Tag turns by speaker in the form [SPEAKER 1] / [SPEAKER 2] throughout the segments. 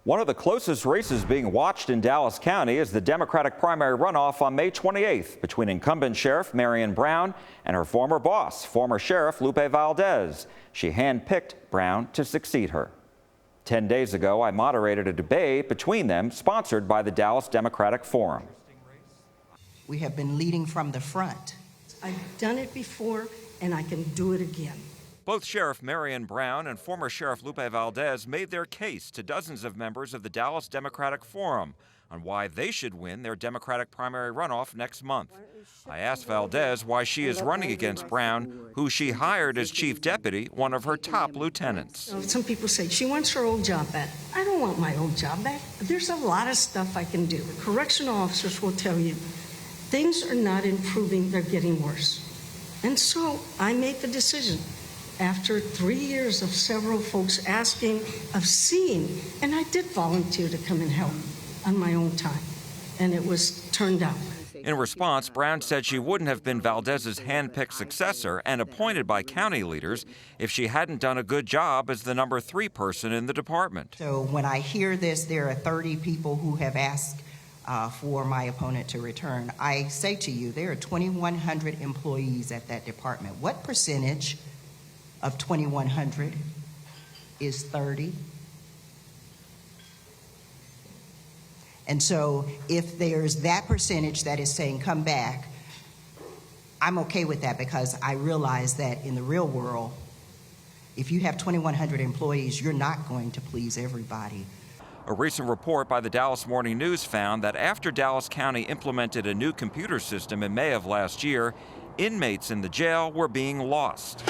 [SPEAKER 1] One of the closest races being watched in Dallas County is the Democratic primary runoff on May 28th between incumbent Sheriff Marian Brown and her former boss, former Sheriff Lupe Valdez. She handpicked Brown to succeed her. 10 days ago, I moderated a debate between them, sponsored by the Dallas Democratic Forum.
[SPEAKER 2] We have been leading from the front.
[SPEAKER 3] I've done it before, and I can do it again.
[SPEAKER 1] Both Sheriff Marian Brown and former Sheriff Lupe Valdez made their case to dozens of members of the Dallas Democratic Forum on why they should win their Democratic primary runoff next month. I asked Valdez why she is running against Brown, who she hired as chief deputy, one of her top lieutenants.
[SPEAKER 3] Some people say she wants her old job back. I don't want my old job back. There's a lot of stuff I can do. Correctional officers will tell you things are not improving, they're getting worse. And so I made the decision. After 3 years of several folks asking, of seeing, and I did volunteer to come and help on my own time, and it was turned out.
[SPEAKER 1] In response, Brown said she wouldn't have been Valdez's hand-picked successor and appointed by county leaders if she hadn't done a good job as the number 3 person in the department.
[SPEAKER 2] So when I hear this, there are 30 people who have asked for my opponent to return. I say to you, there are 2,100 employees at that department. What percentage of 2,100 is 30? And so if there's that percentage that is saying come back, I'm okay with that, because I realize that in the real world, if you have 2,100 employees, you're not going to please everybody.
[SPEAKER 1] A recent report by the Dallas Morning News found that after Dallas County implemented a new computer system in May of last year, inmates in the jail were being lost.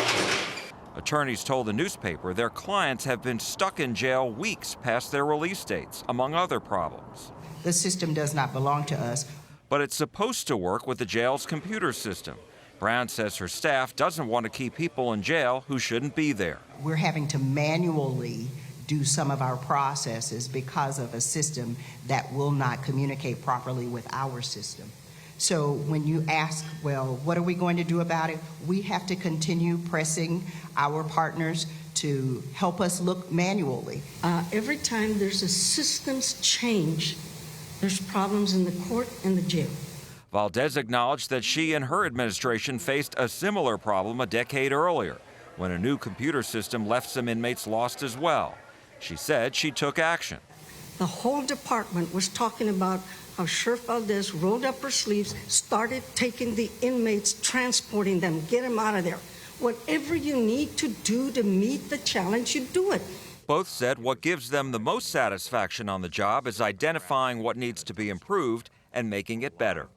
[SPEAKER 1] Attorneys told the newspaper their clients have been stuck in jail weeks past their release dates, among other problems.
[SPEAKER 2] The system does not belong to us.
[SPEAKER 1] But it's supposed to work with the jail's computer system. Brown says her staff doesn't want to keep people in jail who shouldn't be there.
[SPEAKER 2] We're having to manually do some of our processes because of a system that will not communicate properly with our system. So when you ask, well, what are we going to do about it? We have to continue pressing our partners to help us look manually.
[SPEAKER 3] Every time there's a systems change, there's problems in the court and the jail.
[SPEAKER 1] Valdez acknowledged that she and her administration faced a similar problem a decade earlier, when a new computer system left some inmates lost as well. She said she took action.
[SPEAKER 3] The whole department was talking about how Sheriff Valdez rolled up her sleeves, started taking the inmates, transporting them, get them out of there. Whatever you need to do to meet the challenge, you do it.
[SPEAKER 1] Both said what gives them the most satisfaction on the job is identifying what needs to be improved and making it better.